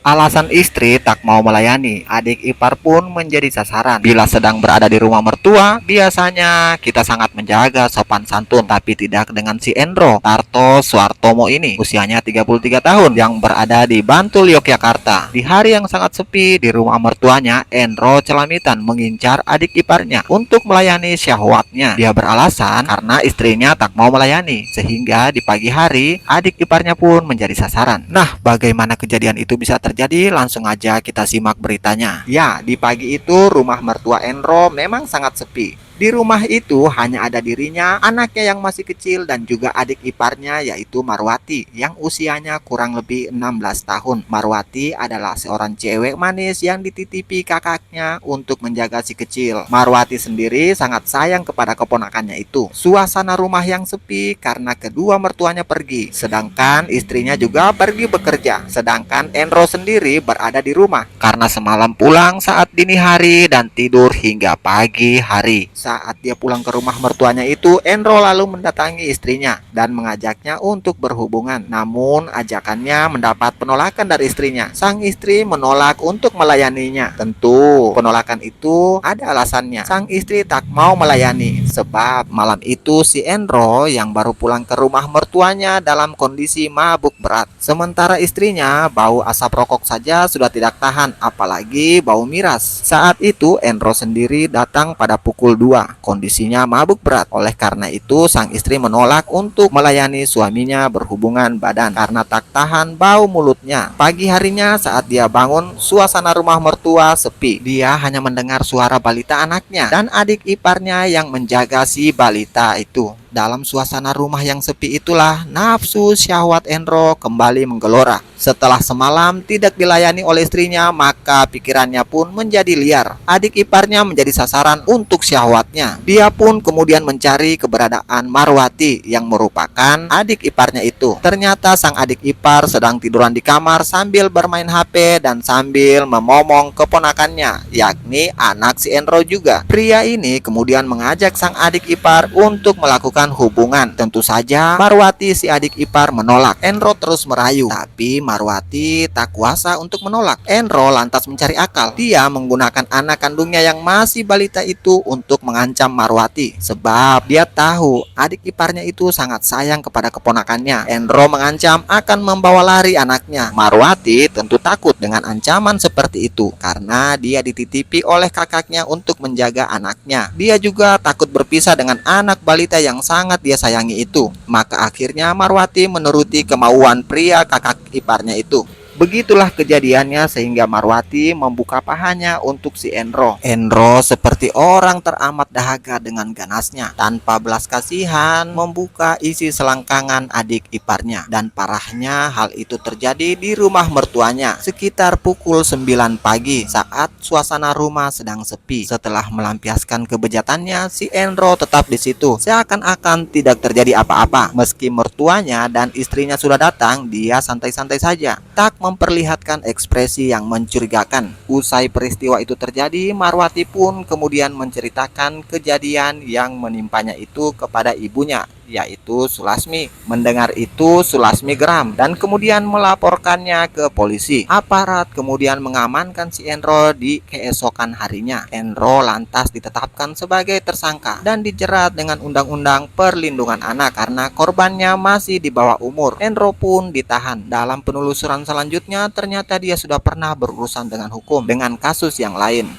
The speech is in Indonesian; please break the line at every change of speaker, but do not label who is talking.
Alasan istri tak mau melayani, adik ipar pun menjadi sasaran. Bila sedang berada di rumah mertua, biasanya kita sangat menjaga sopan santun, tapi tidak dengan si Endro Tarto Suartomo ini. Usianya 33 tahun yang berada di Bantul, Yogyakarta. Di hari yang sangat sepi di rumah mertuanya, Endro celamitan mengincar adik iparnya untuk melayani syahwatnya. Dia beralasan karena istrinya tak mau melayani, sehingga di pagi hari adik iparnya pun menjadi sasaran. Nah, bagaimana kejadian itu bisa terjadi? Langsung aja kita simak beritanya. Ya, di pagi itu rumah mertua Enro memang sangat sepi. Di rumah itu hanya ada dirinya, anaknya yang masih kecil, dan juga adik iparnya yaitu Marwati yang usianya kurang lebih 16 tahun. Marwati adalah seorang cewek manis yang dititipi kakaknya untuk menjaga si kecil. Marwati sendiri sangat sayang kepada keponakannya itu. Suasana rumah yang sepi karena kedua mertuanya pergi, sedangkan istrinya juga pergi bekerja. Sedangkan Enro sendiri berada di rumah karena semalam pulang saat dini hari dan tidur hingga pagi hari. Saat dia pulang ke rumah mertuanya itu, Enro lalu mendatangi istrinya dan mengajaknya untuk berhubungan. Namun ajakannya mendapat penolakan dari istrinya. Sang istri menolak untuk melayaninya. Tentu penolakan itu ada alasannya. Sang istri tak mau melayani sebab malam itu si Enro yang baru pulang ke rumah mertuanya dalam kondisi mabuk berat. Sementara istrinya bau asap rokok saja sudah tidak tahan, apalagi bau miras. Saat itu Enro sendiri datang pada pukul 2. Kondisinya mabuk berat. Oleh karena itu sang istri menolak untuk melayani suaminya berhubungan badan karena tak tahan bau mulutnya. Pagi harinya saat dia bangun, suasana rumah mertua sepi. Dia hanya mendengar suara balita anaknya dan adik iparnya yang menjaga si balita itu. Dalam suasana rumah yang sepi itulah nafsu syahwat Enro kembali menggelora. Setelah semalam tidak dilayani oleh istrinya, maka pikirannya pun menjadi liar. Adik iparnya menjadi sasaran untuk syahwatnya. Dia pun kemudian mencari keberadaan Marwati yang merupakan adik iparnya itu. Ternyata sang adik ipar sedang tiduran di kamar sambil bermain HP dan sambil memomong keponakannya, yakni anak si Enro juga. Pria ini kemudian mengajak sang adik ipar untuk melakukan hubungan. Tentu saja Marwati si adik ipar menolak. Enro terus merayu, tapi Marwati tak kuasa untuk menolak. Enro lantas mencari akal. Dia menggunakan anak kandungnya yang masih balita itu untuk mengancam Marwati, sebab dia tahu adik iparnya itu sangat sayang kepada keponakannya. Enro mengancam akan membawa lari anaknya. Marwati tentu takut dengan ancaman seperti itu karena dia dititipi oleh kakaknya untuk menjaga anaknya. Dia juga takut berpisah dengan anak balita yang sangat dia sayangi itu. Maka akhirnya Marwati menuruti kemauan pria kakak iparnya itu. Begitulah kejadiannya sehingga Marwati membuka pahanya untuk si Enro. Enro seperti orang teramat dahaga dengan ganasnya, tanpa belas kasihan membuka isi selangkangan adik iparnya. Dan parahnya hal itu terjadi di rumah mertuanya sekitar pukul 9 pagi saat suasana rumah sedang sepi. Setelah melampiaskan kebejatannya, si Enro tetap di situ seakan-akan tidak terjadi apa-apa. Meski mertuanya dan istrinya sudah datang, dia santai-santai saja, tak memperlihatkan ekspresi yang mencurigakan. Usai peristiwa itu terjadi, Marwati pun kemudian menceritakan kejadian yang menimpanya itu kepada ibunya, yaitu Sulasmi. Mendengar itu, Sulasmi geram dan kemudian melaporkannya ke polisi. Aparat kemudian mengamankan si Enro di keesokan harinya. Enro lantas ditetapkan sebagai tersangka dan dijerat dengan Undang-Undang Perlindungan Anak karena korbannya masih di bawah umur. Enro pun ditahan. Dalam penelusuran selanjutnya, ternyata dia sudah pernah berurusan dengan hukum dengan kasus yang lain.